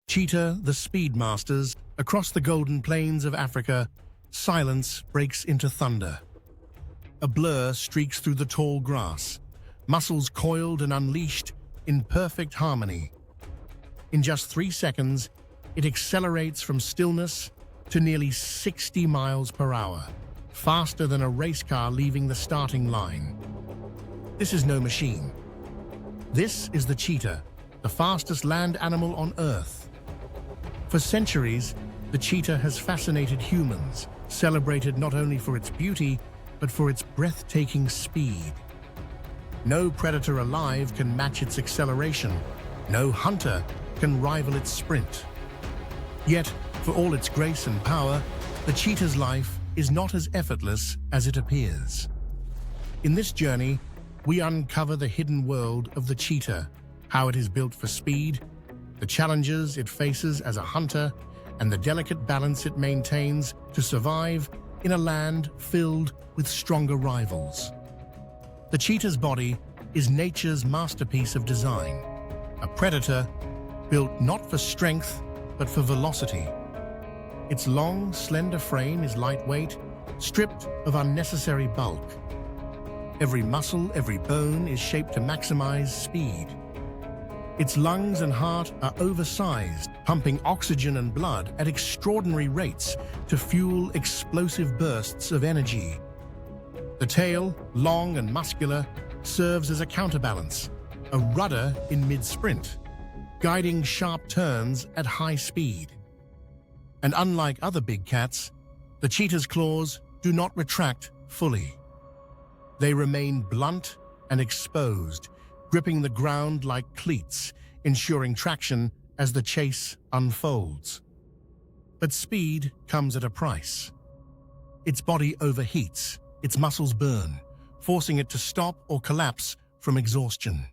Cheetah, the speed masters, across the golden plains of Africa, silence breaks into thunder. A blur streaks through the tall grass, muscles coiled and unleashed in perfect harmony. In just 3 seconds, it accelerates from stillness to nearly 60 miles per hour, faster than a race car leaving the starting line. This is no machine. This is the cheetah, the fastest land animal on Earth. For centuries, the cheetah has fascinated humans, celebrated not only for its beauty, but for its breathtaking speed. No predator alive can match its acceleration. No hunter can rival its sprint. Yet, for all its grace and power, the cheetah's life is not as effortless as it appears. In this journey, we uncover the hidden world of the cheetah, how it is built for speed, the challenges it faces as a hunter, and the delicate balance it maintains to survive in a land filled with stronger rivals. The cheetah's body is nature's masterpiece of design, a predator built not for strength, but for velocity. Its long, slender frame is lightweight, stripped of unnecessary bulk. Every muscle, every bone is shaped to maximize speed. Its lungs and heart are oversized, pumping oxygen and blood at extraordinary rates to fuel explosive bursts of energy. The tail, long and muscular, serves as a counterbalance, a rudder in mid-sprint, guiding sharp turns at high speed. And unlike other big cats, the cheetah's claws do not retract fully. They remain blunt and exposed, gripping the ground like cleats, ensuring traction as the chase unfolds. But speed comes at a price. Its body overheats, its muscles burn, forcing it to stop or collapse from exhaustion.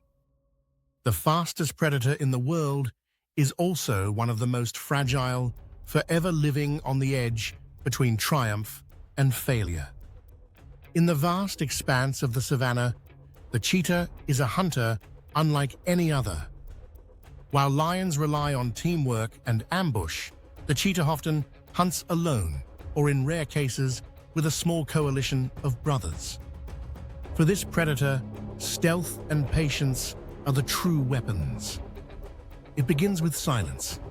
The fastest predator in the world is also one of the most fragile, forever living on the edge between triumph and failure. In the vast expanse of the savanna, the cheetah is a hunter unlike any other. While lions rely on teamwork and ambush, the cheetah often hunts alone, or in rare cases, with a small coalition of brothers. For this predator, stealth and patience are the true weapons. It begins with silence.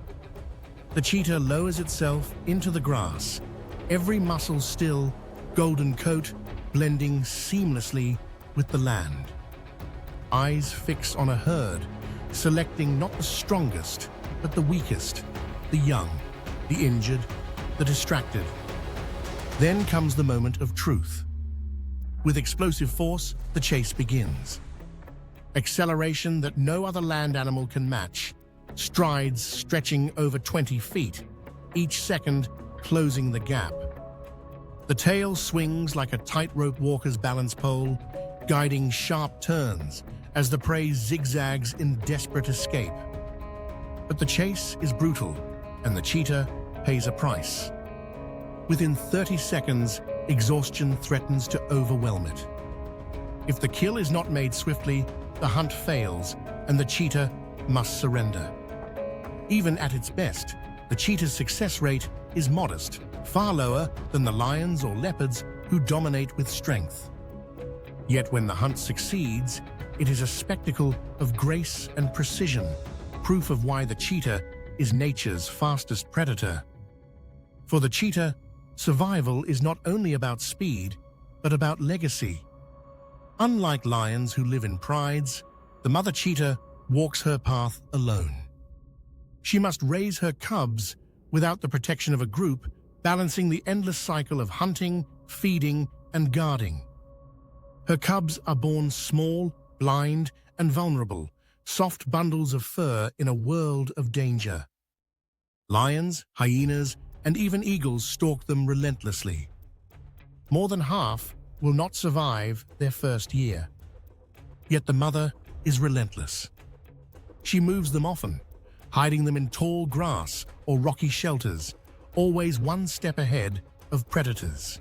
The cheetah lowers itself into the grass, every muscle still, golden coat blending seamlessly with the land. Eyes fix on a herd, selecting not the strongest, but the weakest, the young, the injured, the distracted. Then comes the moment of truth. With explosive force, the chase begins. Acceleration that no other land animal can match, strides stretching over 20 feet, each second closing the gap. The tail swings like a tightrope walker's balance pole, guiding sharp turns as the prey zigzags in desperate escape. But the chase is brutal, and the cheetah pays a price. Within 30 seconds, exhaustion threatens to overwhelm it. If the kill is not made swiftly, the hunt fails, and the cheetah must surrender. Even at its best, the cheetah's success rate is modest, far lower than the lions or leopards who dominate with strength. Yet when the hunt succeeds, it is a spectacle of grace and precision, proof of why the cheetah is nature's fastest predator. For the cheetah, survival is not only about speed, but about legacy. Unlike lions who live in prides, the mother cheetah walks her path alone. She must raise her cubs without the protection of a group, balancing the endless cycle of hunting, feeding, and guarding. Her cubs are born small, blind, and vulnerable, soft bundles of fur in a world of danger. Lions, hyenas, and even eagles stalk them relentlessly. More than half will not survive their first year. Yet the mother is relentless. She moves them often, hiding them in tall grass or rocky shelters, always one step ahead of predators.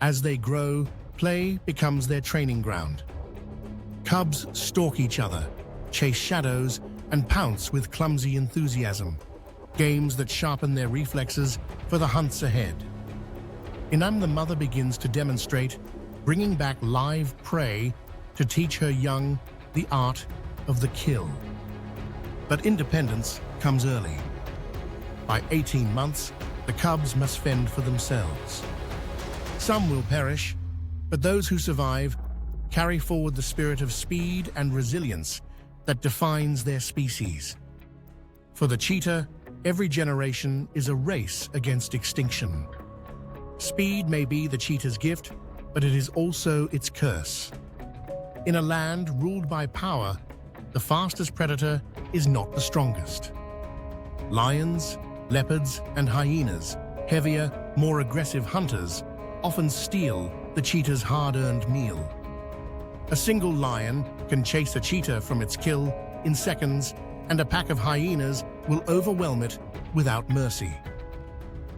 As they grow, play becomes their training ground. Cubs stalk each other, chase shadows, and pounce with clumsy enthusiasm, games that sharpen their reflexes for the hunts ahead. In the mother begins to demonstrate, bringing back live prey to teach her young the art of the kill. But independence comes early. By 18 months, the cubs must fend for themselves. Some will perish, but those who survive carry forward the spirit of speed and resilience that defines their species. For the cheetah, every generation is a race against extinction. Speed may be the cheetah's gift, but it is also its curse. In a land ruled by power, the fastest predator is not the strongest. Lions, leopards, and hyenas, heavier, more aggressive hunters, often steal the cheetah's hard-earned meal. A single lion can chase a cheetah from its kill in seconds, and a pack of hyenas will overwhelm it without mercy.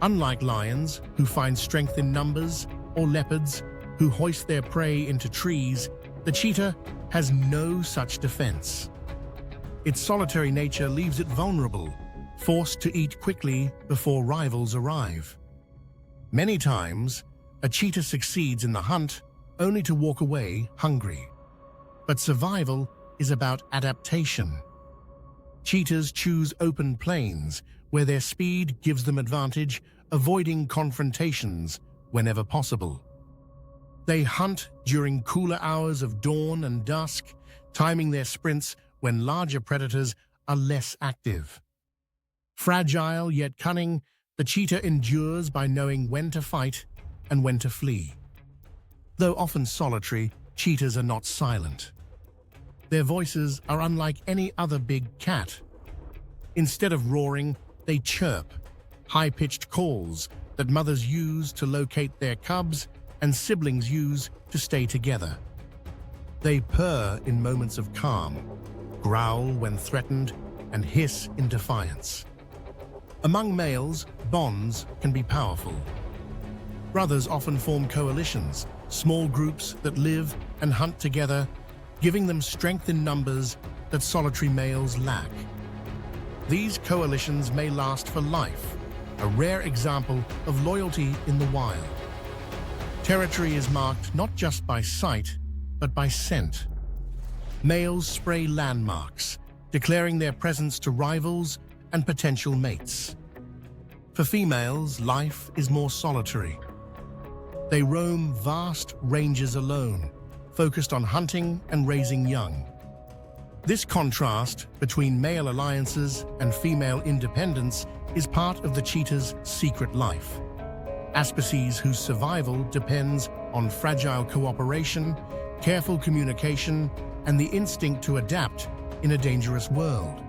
Unlike lions, who find strength in numbers, or leopards, who hoist their prey into trees, the cheetah has no such defense. Its solitary nature leaves it vulnerable, forced to eat quickly before rivals arrive. Many times, a cheetah succeeds in the hunt only to walk away hungry. But survival is about adaptation. Cheetahs choose open plains where their speed gives them advantage, avoiding confrontations whenever possible. They hunt during cooler hours of dawn and dusk, timing their sprints when larger predators are less active. Fragile yet cunning, the cheetah endures by knowing when to fight and when to flee. Though often solitary, cheetahs are not silent. Their voices are unlike any other big cat. Instead of roaring, they chirp, high-pitched calls that mothers use to locate their cubs and siblings use to stay together. They purr in moments of calm, growl when threatened, and hiss in defiance. Among males, bonds can be powerful. Brothers often form coalitions, small groups that live and hunt together, giving them strength in numbers that solitary males lack. These coalitions may last for life, a rare example of loyalty in the wild. Territory is marked not just by sight, but by scent. Males spray landmarks, declaring their presence to rivals and potential mates. For females, life is more solitary. They roam vast ranges alone, focused on hunting and raising young. This contrast between male alliances and female independence is part of the cheetah's secret life. A species whose survival depends on fragile cooperation, careful communication, and the instinct to adapt in a dangerous world.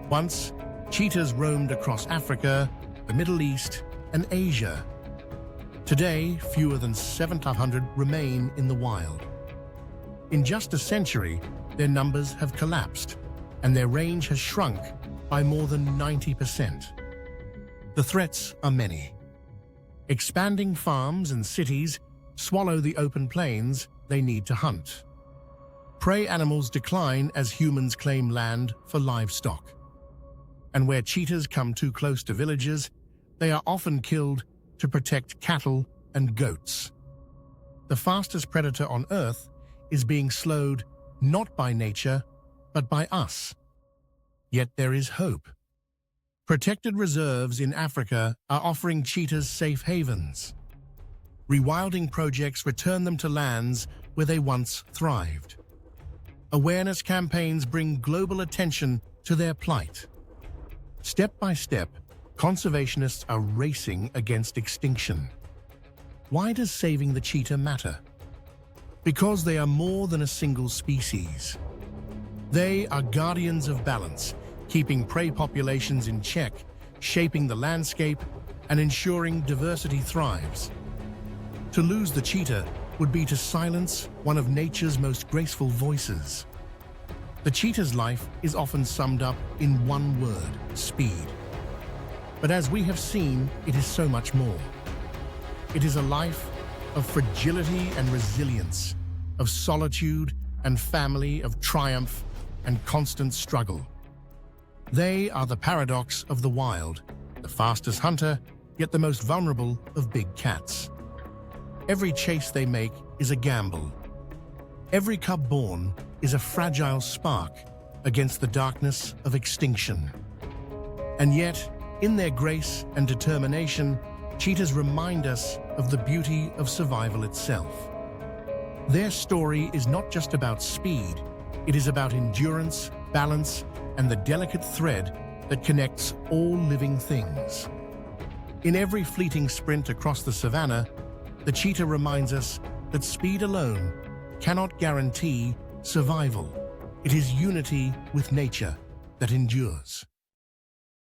Once, cheetahs roamed across Africa, the Middle East, and Asia. Today, fewer than 700 remain in the wild. In just a century, their numbers have collapsed, and their range has shrunk by more than 90%. The threats are many. Expanding farms and cities swallow the open plains they need to hunt. Prey animals decline as humans claim land for livestock. And where cheetahs come too close to villages, they are often killed to protect cattle and goats. The fastest predator on Earth is being slowed not by nature, but by us. Yet there is hope. Protected reserves in Africa are offering cheetahs safe havens. Rewilding projects return them to lands where they once thrived. Awareness campaigns bring global attention to their plight. Step by step, conservationists are racing against extinction. Why does saving the cheetah matter? Because they are more than a single species. They are guardians of balance, keeping prey populations in check, shaping the landscape, and ensuring diversity thrives. To lose the cheetah would be to silence one of nature's most graceful voices. The cheetah's life is often summed up in one word: speed. But as we have seen, it is so much more. It is a life of fragility and resilience, of solitude and family, of triumph and constant struggle. They are the paradox of the wild, the fastest hunter, yet the most vulnerable of big cats. Every chase they make is a gamble. Every cub born is a fragile spark against the darkness of extinction. And yet, in their grace and determination, cheetahs remind us of the beauty of survival itself. Their story is not just about speed, it is about endurance, balance, and the delicate thread that connects all living things. In every fleeting sprint across the savanna, the cheetah reminds us that speed alone cannot guarantee survival. It is unity with nature that endures.